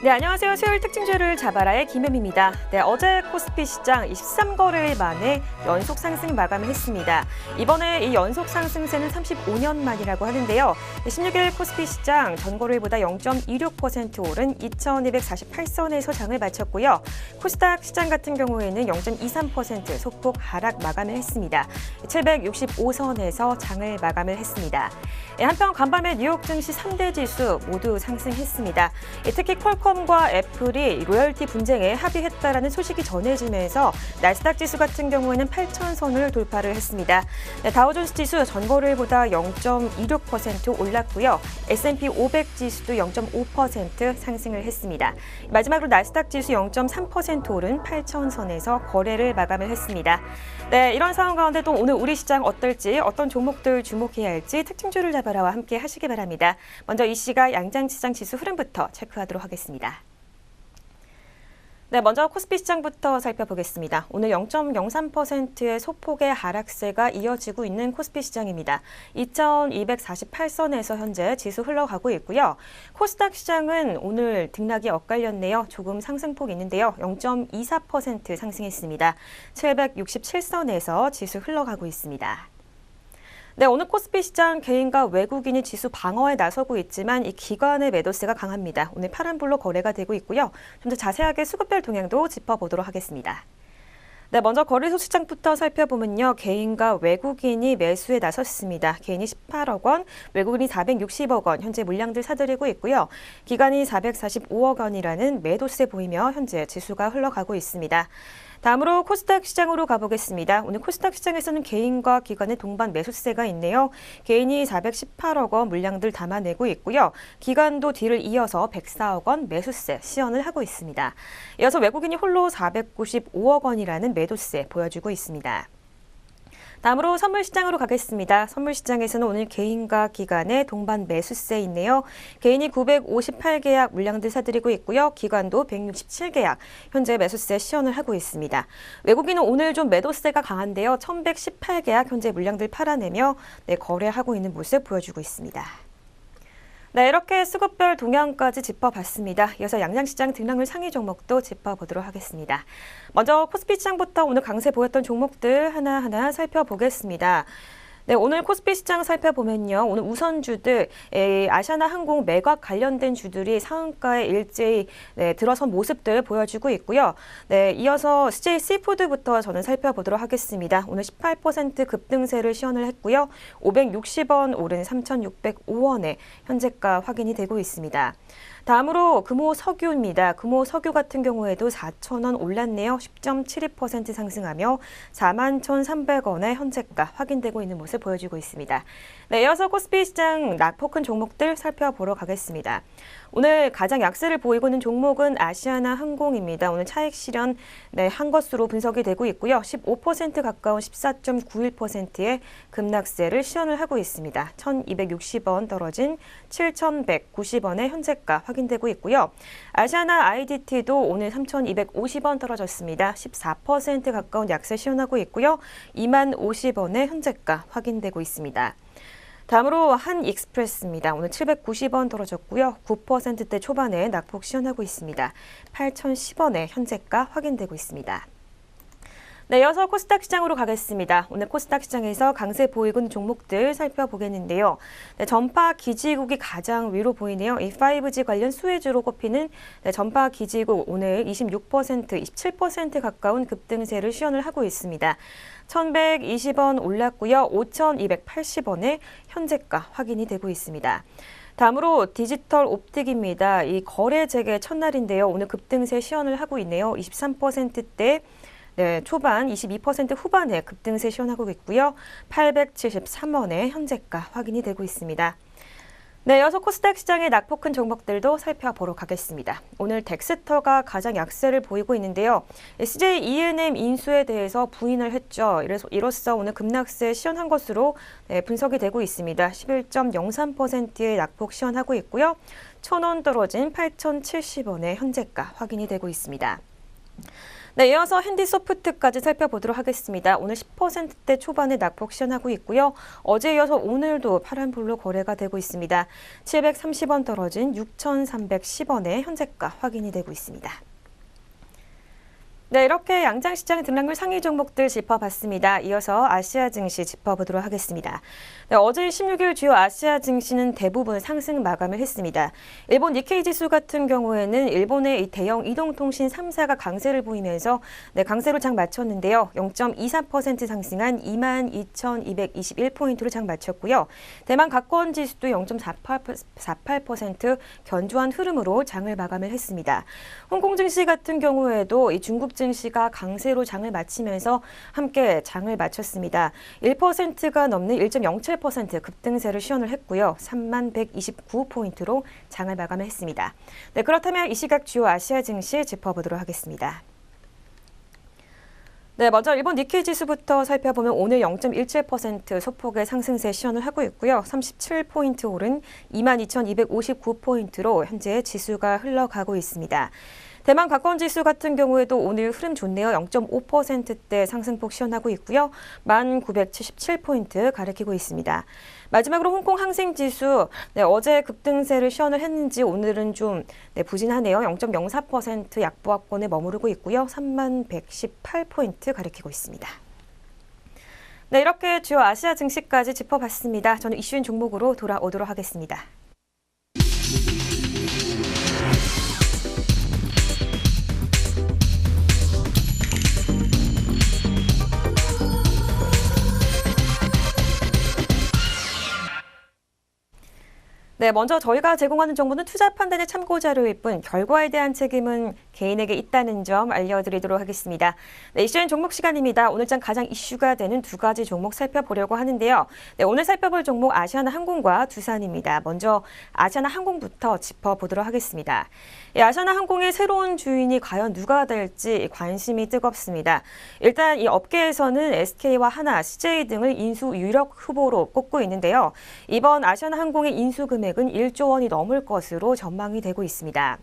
네, 안녕하세요. 수요일 특징주를 잡아라의 김혜미입니다. 네, 어제 코스피 시장 23거래일 만에 연속 상승 마감을 했습니다. 이번에 이 연속 상승세는 35년 만이라고 하는데요. 16일 코스피 시장 전거래일보다 0.26% 오른 2248선에서 장을 마쳤고요. 코스닥 시장 같은 경우에는 0.23% 소폭 하락 마감을 했습니다. 765선에서 장을 마감을 했습니다. 한편 간밤에 뉴욕 증시 3대 지수 모두 상승했습니다. 특히 퀄컴과 애플이 로열티 분쟁에 합의했다라는 소식이 전해지면서 나스닥 지수 같은 경우에는 8,000선을 돌파를 했습니다. 다우존스 지수 전거래일보다 0.26% 올랐고요. S&P 500 지수도 0.5% 상승을 했습니다. 마지막으로 나스닥 지수 0.3% 오른 8,000선에서 거래를 마감을 했습니다. 네, 이런 상황 가운데 또 오늘 우리 시장 어떨지, 어떤 종목들 주목해야 할지 특징주를 잡아라와 함께 하시기 바랍니다. 먼저 이 시각 양장시장 지수 흐름부터 체크하도록 하겠습니다. 네, 먼저 코스피 시장부터 살펴보겠습니다. 오늘 0.03%의 소폭의 하락세가 이어지고 있는 코스피 시장입니다. 2248선에서 현재 지수 흘러가고 있고요. 코스닥 시장은 오늘 등락이 엇갈렸네요. 조금 상승폭이 있는데요. 0.24% 상승했습니다. 767선에서 지수 흘러가고 있습니다. 네, 오늘 코스피 시장 개인과 외국인이 지수 방어에 나서고 있지만 이 기관의 매도세가 강합니다. 오늘 파란불로 거래가 되고 있고요. 좀 더 자세하게 수급별 동향도 짚어보도록 하겠습니다. 네, 먼저 거래소 시장부터 살펴보면요. 개인과 외국인이 매수에 나섰습니다. 개인이 18억 원, 외국인이 460억 원, 현재 물량들 사들이고 있고요. 기관이 445억 원이라는 매도세 보이며 현재 지수가 흘러가고 있습니다. 다음으로 코스닥 시장으로 가보겠습니다. 오늘 코스닥 시장에서는 개인과 기관의 동반 매수세가 있네요. 개인이 418억 원 물량들 담아내고 있고요. 기관도 뒤를 이어서 104억 원 매수세 시연을 하고 있습니다. 이어서 외국인이 홀로 495억 원이라는 매도세 보여주고 있습니다. 다음으로 선물시장으로 가겠습니다. 선물시장에서는 오늘 개인과 기관의 동반 매수세 있네요. 개인이 958계약 물량들 사들이고 있고요. 기관도 167계약, 현재 매수세 시연을 하고 있습니다. 외국인은 오늘 좀 매도세가 강한데요. 1118계약 현재 물량들 팔아내며 거래하고 있는 모습 보여주고 있습니다. 네, 이렇게 수급별 동향까지 짚어봤습니다. 이어서 양장시장 등락률 상위 종목도 짚어보도록 하겠습니다. 먼저 코스피 시장부터 오늘 강세 보였던 종목들 하나하나 살펴보겠습니다. 네, 오늘 코스피 시장 살펴보면요. 오늘 우선주들, 아시아나항공 매각 관련된 주들이 상한가에 일제히 들어선 모습들 보여주고 있고요. 네, 이어서 CJ 씨푸드부터 저는 살펴보도록 하겠습니다. 오늘 18% 급등세를 시연을 했고요. 560원 오른 3,605원에 현재가 확인이 되고 있습니다. 다음으로 금호석유입니다. 금호석유 같은 경우에도 4,000원 올랐네요. 10.72% 상승하며 41,300원의 현재가 확인되고 있는 모습 보여주고 있습니다. 네, 이어서 코스피 시장 낙폭 큰 종목들 살펴보러 가겠습니다. 오늘 가장 약세를 보이고 있는 종목은 아시아나항공입니다. 오늘 차익 실현 한 것으로 분석이 되고 있고요. 15% 가까운 14.91%의 급락세를 시연을 하고 있습니다. 1,260원 떨어진 7,190원의 현재가 확인되고 있고요. 아시아나 IDT도 오늘 3,250원 떨어졌습니다. 14% 가까운 약세 시연하고 있고요. 20,050원의 현재가 확인되고 있습니다. 다음으로 한익스프레스입니다. 오늘 790원 떨어졌고요. 9%대 초반에 낙폭 시연하고 있습니다. 8,010원의 현재가 확인되고 있습니다. 네, 이어서 코스닥 시장으로 가겠습니다. 오늘 코스닥 시장에서 강세 보이고 있는 종목들 살펴보겠는데요. 네, 전파 기지국이 가장 위로 보이네요. 이 5G 관련 수혜주로 꼽히는 전파 기지국 오늘 26%, 27% 가까운 급등세를 시연을 하고 있습니다. 1,120원 올랐고요. 5,280원에 현재가 확인이 되고 있습니다. 다음으로 디지털 옵틱입니다. 이 거래 재개 첫날인데요. 오늘 급등세 시연을 하고 있네요. 23%대 초반 22% 후반에 급등세 시연하고 있고요. 873원에 현재가 확인이 되고 있습니다. 네, 이어서 코스닥 시장의 낙폭 큰 종목들도 살펴보러 가겠습니다. 오늘 덱스터가 가장 약세를 보이고 있는데요. CJ E&M 인수에 대해서 부인을 했죠. 이로써 오늘 급락세 시연한 것으로 분석이 되고 있습니다. 11.03%의 낙폭 시연하고 있고요. 1,000원 떨어진 8,070원의 현재가 확인이 되고 있습니다. 네, 이어서 핸디소프트까지 살펴보도록 하겠습니다. 오늘 10%대 초반의 낙폭 시현하고 있고요. 어제 이어서 오늘도 파란불로 거래가 되고 있습니다. 730원 떨어진 6,310원의 현재가 확인이 되고 있습니다. 네, 이렇게 양장시장 등락률 상위 종목들 짚어봤습니다. 이어서 아시아 증시 짚어보도록 하겠습니다. 네, 어제 16일 주요 아시아 증시는 대부분 상승 마감을 했습니다. 일본 니케이 지수 같은 경우에는 일본의 이 대형 이동통신 3사가 강세를 보이면서 강세로 장 마쳤는데요. 0.24% 상승한 22,221포인트로 장 마쳤고요. 대만 각권 지수도 0.48% 견조한 흐름으로 장을 마감을 했습니다. 홍콩 증시 같은 경우에도 이 중국 증시가 강세로 장을 마치면서 함께 장을 마쳤습니다. 1%가 넘는 1.07% 급등세를 시현을 했고요. 31,129포인트로 장을 마감을 했습니다. 네, 그렇다면 이 시각 주요 아시아 증시 짚어보도록 하겠습니다. 네, 먼저 일본 니케이 지수부터 살펴보면 오늘 0.17% 소폭의 상승세 시현을 하고 있고요. 37포인트 오른 22,259포인트로 현재 지수가 흘러가고 있습니다. 대만 각권 지수 같은 경우에도 오늘 흐름 좋네요. 0.5%대 상승폭 시현하고 있고요. 1,977포인트 가리키고 있습니다. 마지막으로 홍콩 항생 지수 어제 급등세를 시현을 했는지 오늘은 좀 부진하네요. 0.04% 약보합권에 머무르고 있고요. 31,118포인트 가리키고 있습니다. 네, 이렇게 주요 아시아 증시까지 짚어봤습니다. 저는 이슈인 종목으로 돌아오도록 하겠습니다. 네, 먼저 저희가 제공하는 정보는 투자 판단의 참고 자료일 뿐 결과에 대한 책임은 개인에게 있다는 점 알려드리도록 하겠습니다. 네, 이슈엔 종목 시간입니다. 오늘장 가장 이슈가 되는 두 가지 종목 살펴보려고 하는데요. 네, 오늘 살펴볼 종목 아시아나항공과 두산입니다. 먼저 아시아나항공부터 짚어보도록 하겠습니다. 아시아나항공의 새로운 주인이 과연 누가 될지 관심이 뜨겁습니다. 일단 이 업계에서는 SK와 하나, CJ 등을 인수 유력 후보로 꼽고 있는데요. 이번 아시아나항공의 인수 금액은 1조 원이 넘을 것으로 전망이 되고 있습니다.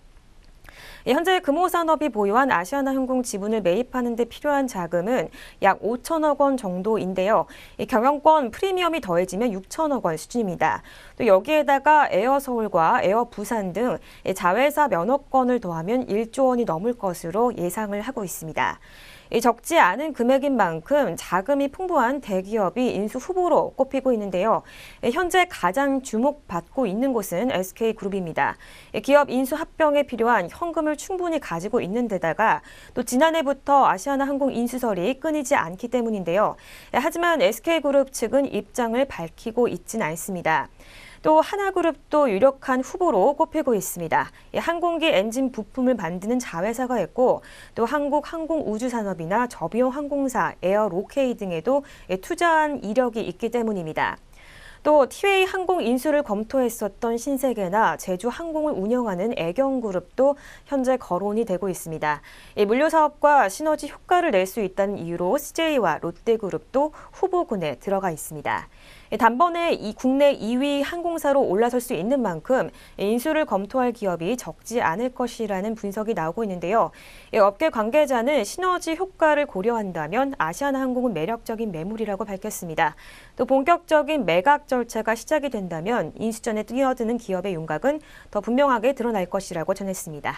현재 금호산업이 보유한 아시아나항공 지분을 매입하는 데 필요한 자금은 약 5천억 원 정도인데요. 경영권 프리미엄이 더해지면 6천억 원 수준입니다. 또 여기에다가 에어서울과 에어부산 등 자회사 면허권을 더하면 1조 원이 넘을 것으로 예상을 하고 있습니다. 적지 않은 금액인 만큼 자금이 풍부한 대기업이 인수 후보로 꼽히고 있는데요. 현재 가장 주목받고 있는 곳은 SK그룹입니다. 기업 인수 합병에 필요한 현금을 충분히 가지고 있는 데다가 또 지난해부터 아시아나항공 인수설이 끊이지 않기 때문인데요. 하지만 SK그룹 측은 입장을 밝히고 있진 않습니다. 또 하나그룹도 유력한 후보로 꼽히고 있습니다. 항공기 엔진 부품을 만드는 자회사가 있고 또 한국항공우주산업이나 저비용 항공사 에어로케이 등에도 투자한 이력이 있기 때문입니다. 또 티웨이 항공 인수를 검토했었던 신세계나 제주항공을 운영하는 애경그룹도 현재 거론이 되고 있습니다. 물류사업과 시너지 효과를 낼 수 있다는 이유로 CJ와 롯데그룹도 후보군에 들어가 있습니다. 단번에 이 국내 2위 항공사로 올라설 수 있는 만큼 인수를 검토할 기업이 적지 않을 것이라는 분석이 나오고 있는데요. 업계 관계자는 시너지 효과를 고려한다면 아시아나항공은 매력적인 매물이라고 밝혔습니다. 또 본격적인 매각 절차가 시작이 된다면 인수전에 뛰어드는 기업의 윤곽은 더 분명하게 드러날 것이라고 전했습니다.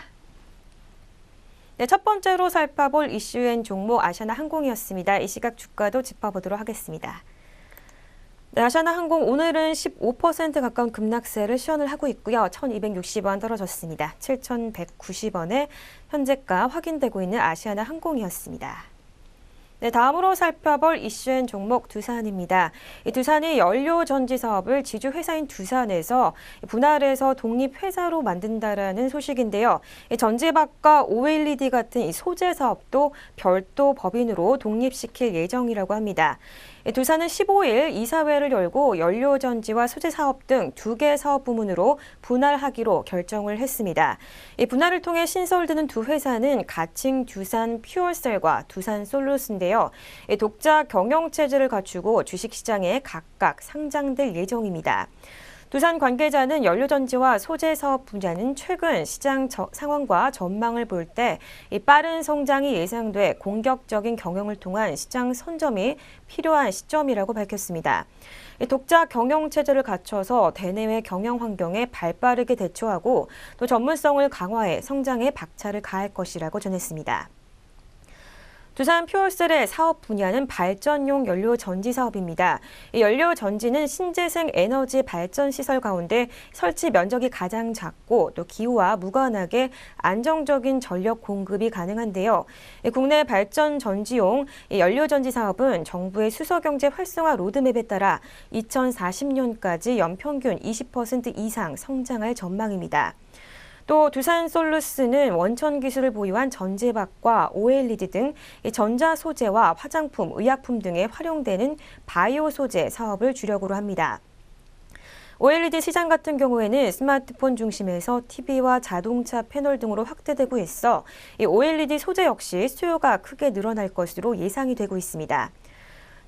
네, 첫 번째로 살펴볼 이슈엔 종목 아시아나항공이었습니다. 이 시각 주가도 짚어보도록 하겠습니다. 네, 아시아나항공 오늘은 15% 가까운 급락세를 시현을 하고 있고요. 1,260원 떨어졌습니다. 7,190원에 현재가 확인되고 있는 아시아나항공이었습니다. 네, 다음으로 살펴볼 이슈엔 종목 두산입니다. 이 두산이 연료 전지 사업을 지주 회사인 두산에서 분할해서 독립 회사로 만든다라는 소식인데요. 이 전지박과 OLED 같은 이 소재 사업도 별도 법인으로 독립시킬 예정이라고 합니다. 두산은 15일 이사회를 열고 연료 전지와 소재 사업 등 2개 사업 부문으로 분할하기로 결정을 했습니다. 이 분할을 통해 신설되는 두 회사는 가칭 두산 퓨얼셀과 두산 솔루스인데요. 독자 경영 체제를 갖추고 주식시장에 각각 상장될 예정입니다. 두산 관계자는 연료전지와 소재 사업 분야는 최근 시장 상황과 전망을 볼 때 빠른 성장이 예상돼 공격적인 경영을 통한 시장 선점이 필요한 시점이라고 밝혔습니다. 독자 경영 체제를 갖춰서 대내외 경영 환경에 발빠르게 대처하고 또 전문성을 강화해 성장에 박차를 가할 것이라고 전했습니다. 두산 퓨얼셀의 사업 분야는 발전용 연료 전지 사업입니다. 이 연료 전지는 신재생 에너지 발전 시설 가운데 설치 면적이 가장 작고 또 기후와 무관하게 안정적인 전력 공급이 가능한데요. 국내 발전 전지용 연료 전지 사업은 정부의 수소 경제 활성화 로드맵에 따라 2040년까지 연평균 20% 이상 성장할 전망입니다. 또 두산솔루스는 원천 기술을 보유한 전재박과 OLED 등 전자 소재와 화장품, 의약품 등에 활용되는 바이오 소재 사업을 주력으로 합니다. OLED 시장 같은 경우에는 스마트폰 중심에서 TV와 자동차 패널 등으로 확대되고 있어 이 OLED 소재 역시 수요가 크게 늘어날 것으로 예상이 되고 있습니다.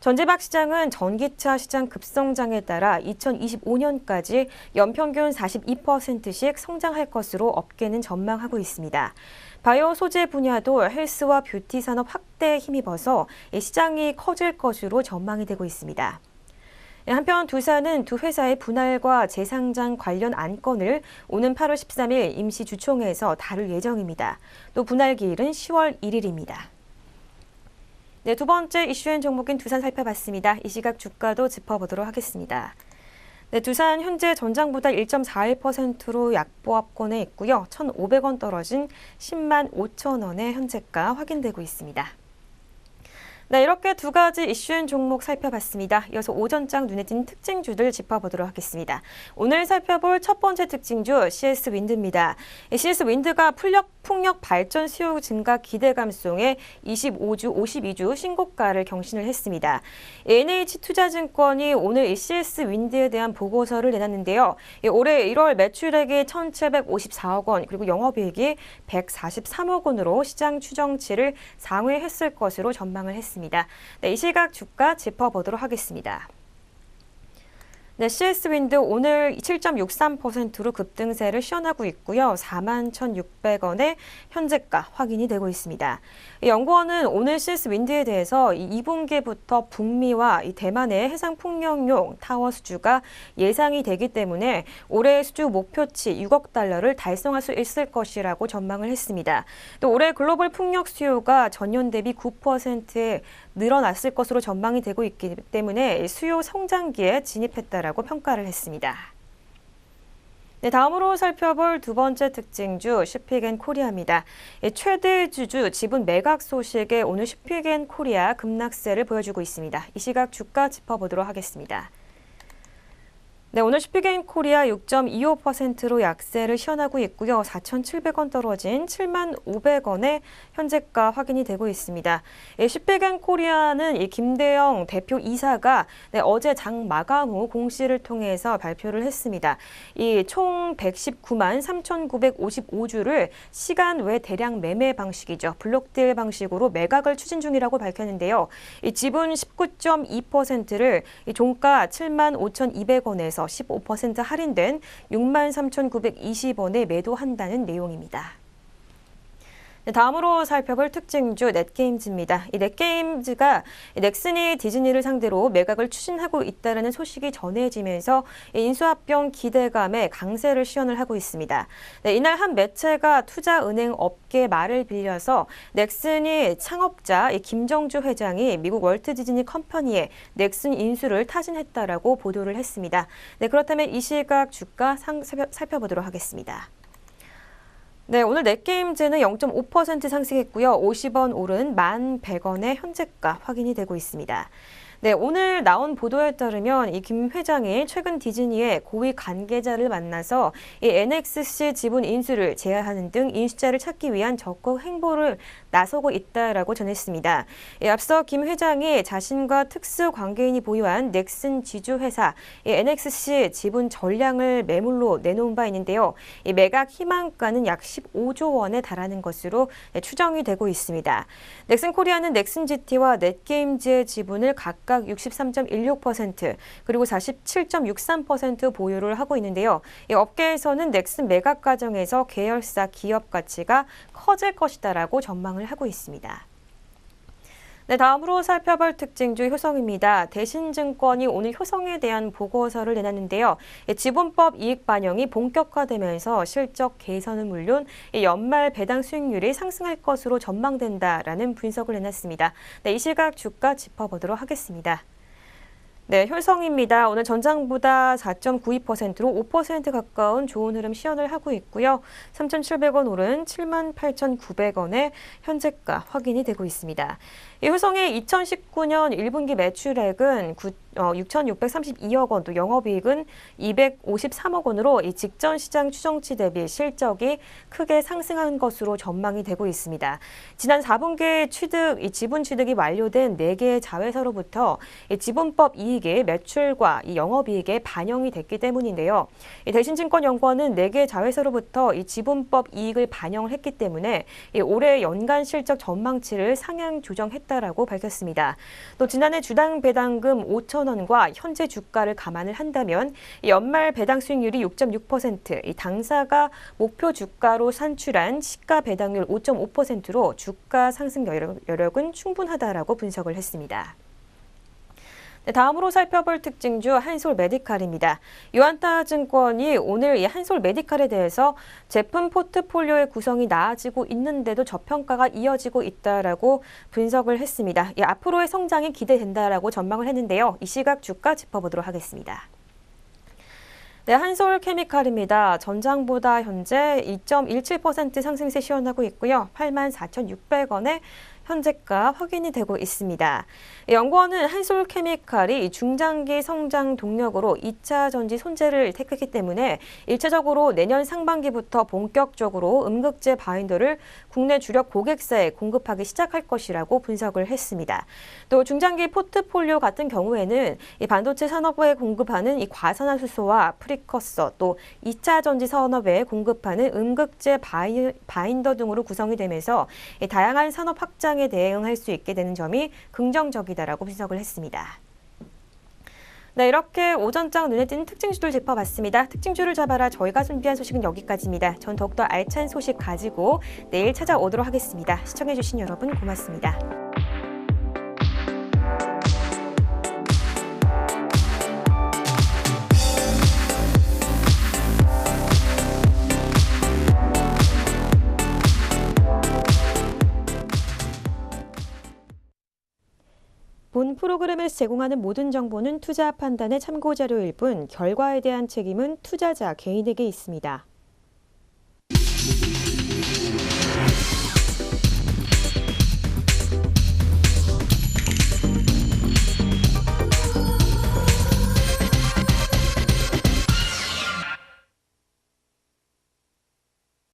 전재박 시장은 전기차 시장 급성장에 따라 2025년까지 연평균 42%씩 성장할 것으로 업계는 전망하고 있습니다. 바이오 소재 분야도 헬스와 뷰티 산업 확대에 힘입어서 시장이 커질 것으로 전망이 되고 있습니다. 한편 두산은 두 회사의 분할과 재상장 관련 안건을 오는 8월 13일 임시주총회에서 다룰 예정입니다. 또 분할 기일은 10월 1일입니다. 네, 두 번째 이슈엔 종목인 두산 살펴봤습니다. 이 시각 주가도 짚어보도록 하겠습니다. 네, 두산 현재 전장보다 1.41%로 약보합권에 있고요. 1,500원 떨어진 10만 5천 원의 현재가 확인되고 있습니다. 네, 이렇게 두 가지 이슈엔 종목 살펴봤습니다. 이어서 오전장 눈에 띄는 특징주들 짚어보도록 하겠습니다. 오늘 살펴볼 첫 번째 특징주 CS 윈드입니다. CS 윈드가 풍력 발전 수요 증가 기대감 속에 25주, 52주 신고가를 경신을 했습니다. NH투자증권이 오늘 CS 윈드에 대한 보고서를 내놨는데요. 올해 1월 매출액이 1,754억 원, 그리고 영업이익이 143억 원으로 시장 추정치를 상회했을 것으로 전망을 했습니다. 네, 이 시각 주가 짚어보도록 하겠습니다. 네, CS 윈드 오늘 7.63%로 급등세를 시현하고 있고요. 41,600원의 현재가 확인이 되고 있습니다. 연구원은 오늘 CS 윈드에 대해서 2분기부터 북미와 대만의 해상 풍력용 타워 수주가 예상이 되기 때문에 올해 수주 목표치 6억 달러를 달성할 수 있을 것이라고 전망을 했습니다. 또 올해 글로벌 풍력 수요가 전년 대비 9%에 늘어났을 것으로 전망이 되고 있기 때문에 수요 성장기에 진입했다라고 평가를 했습니다. 네, 다음으로 살펴볼 두 번째 특징주 슈픽앤코리아입니다. 최대 주주 지분 매각 소식에 오늘 슈픽앤코리아 급락세를 보여주고 있습니다. 이 시각 주가 짚어보도록 하겠습니다. 네, 오늘 슈픽앤코리아 6.25%로 약세를 시현하고 있고요. 4,700원 떨어진 7,500원의 현재가 확인이 되고 있습니다. 슈픽앤코리아는 김대영 대표 이사가 어제 장 마감 후 공시를 통해서 발표를 했습니다. 총 119만 3,955주를 시간 외 대량 매매 방식이죠. 블록딜 방식으로 매각을 추진 중이라고 밝혔는데요. 지분 19.2%를 종가 75,200원에서 15% 할인된 63,920원에 매도한다는 내용입니다. 네, 다음으로 살펴볼 특징주 넷게임즈입니다. 이 넷게임즈가 넥슨이 디즈니를 상대로 매각을 추진하고 있다는 소식이 전해지면서 인수합병 기대감에 강세를 시현을 하고 있습니다. 네, 이날 한 매체가 투자은행 업계 말을 빌려서 넥슨이 창업자 김정주 회장이 미국 월트 디즈니 컴퍼니에 넥슨 인수를 타진했다라고 보도를 했습니다. 네, 그렇다면 이 시각 주가 살펴보도록 하겠습니다. 네, 오늘 넷게임즈는 0.5% 상승했고요. 50원 오른 1,100원의 현재가 확인이 되고 있습니다. 네, 오늘 나온 보도에 따르면 김 회장이 최근 디즈니의 고위 관계자를 만나서 NXC 지분 인수를 제안하는 등 인수자를 찾기 위한 적극 행보를 나서고 있다라고 전했습니다. 앞서 김 회장이 자신과 특수 관계인이 보유한 넥슨 지주회사 NXC 지분 전량을 매물로 내놓은 바 있는데요. 매각 희망가는 약 15조 원에 달하는 것으로 추정이 되고 있습니다. 넥슨 코리아는 넥슨 GT와 넷게임즈의 지분을 각 각각 63.16%, 그리고 47.63% 보유를 하고 있는데요. 이 업계에서는 넥슨 매각 과정에서 계열사 기업 가치가 커질 것이다라고 전망을 하고 있습니다. 네, 다음으로 살펴볼 특징주 효성입니다. 대신증권이 오늘 효성에 대한 보고서를 내놨는데요. 지분법 이익 반영이 본격화되면서 실적 개선은 물론 연말 배당 수익률이 상승할 것으로 전망된다라는 분석을 내놨습니다. 네, 이 시각 주가 짚어보도록 하겠습니다. 네, 효성입니다. 오늘 전장보다 4.92%로 5% 가까운 좋은 흐름 시현을 하고 있고요. 3,700원 오른 78,900원에 현재가 확인이 되고 있습니다. 이 효성의 2019년 1분기 매출액은 6,632억 원, 또 영업이익은 253억 원으로 이 직전 시장 추정치 대비 실적이 크게 상승한 것으로 전망이 되고 있습니다. 지난 4분기 이 지분 취득이 완료된 4개의 자회사로부터 이 지분법 이익이 매출과 이 영업이익에 반영이 됐기 때문인데요. 이 대신증권연구원은 4개의 자회사로부터 이 지분법 이익을 반영을 했기 때문에 이 올해 연간 실적 전망치를 상향 조정했다라고 밝혔습니다. 또 지난해 주당 배당금 5천 원과 현재 주가를 감안을 한다면 연말 배당 수익률이 6.6%, 이 당사가 목표 주가로 산출한 시가 배당률 5.5%로 주가 상승 여력은 충분하다라고 분석을 했습니다. 네, 다음으로 살펴볼 특징주 한솔 메디칼입니다. 유안타증권이 오늘 이 한솔 메디칼에 대해서 제품 포트폴리오의 구성이 나아지고 있는데도 저평가가 이어지고 있다라고 분석을 했습니다. 앞으로의 성장이 기대된다라고 전망을 했는데요. 이 시각 주가 짚어보도록 하겠습니다. 네, 한솔케미칼입니다. 전장보다 현재 2.17% 상승세 시현하고 있고요. 84,600원에 현재가 확인이 되고 있습니다. 연구원은 한솔케미칼이 중장기 성장 동력으로 2차 전지 손재를 택했기 때문에 일차적으로 내년 상반기부터 본격적으로 음극재 바인더를 국내 주력 고객사에 공급하기 시작할 것이라고 분석을 했습니다. 또 중장기 포트폴리오 같은 경우에는 이 반도체 산업에 공급하는 이 과산화수소와 프리커서, 또 2차 전지 산업에 공급하는 음극재 바인더 등으로 구성이 되면서 이 다양한 산업 확장 에 대응할 수 있게 되는 점이 긍정적이다라고 분석을 했습니다. 네, 이렇게 오전장 눈에 띄는 특징주들 짚어봤습니다. 특징주를 잡아라, 저희가 준비한 소식은 여기까지입니다. 전 더욱더 알찬 소식 가지고 내일 찾아오도록 하겠습니다. 시청해주신 여러분 고맙습니다. 본 프로그램에서 제공하는 모든 정보는 투자 판단의 참고 자료일 뿐 결과에 대한 책임은 투자자 개인에게 있습니다.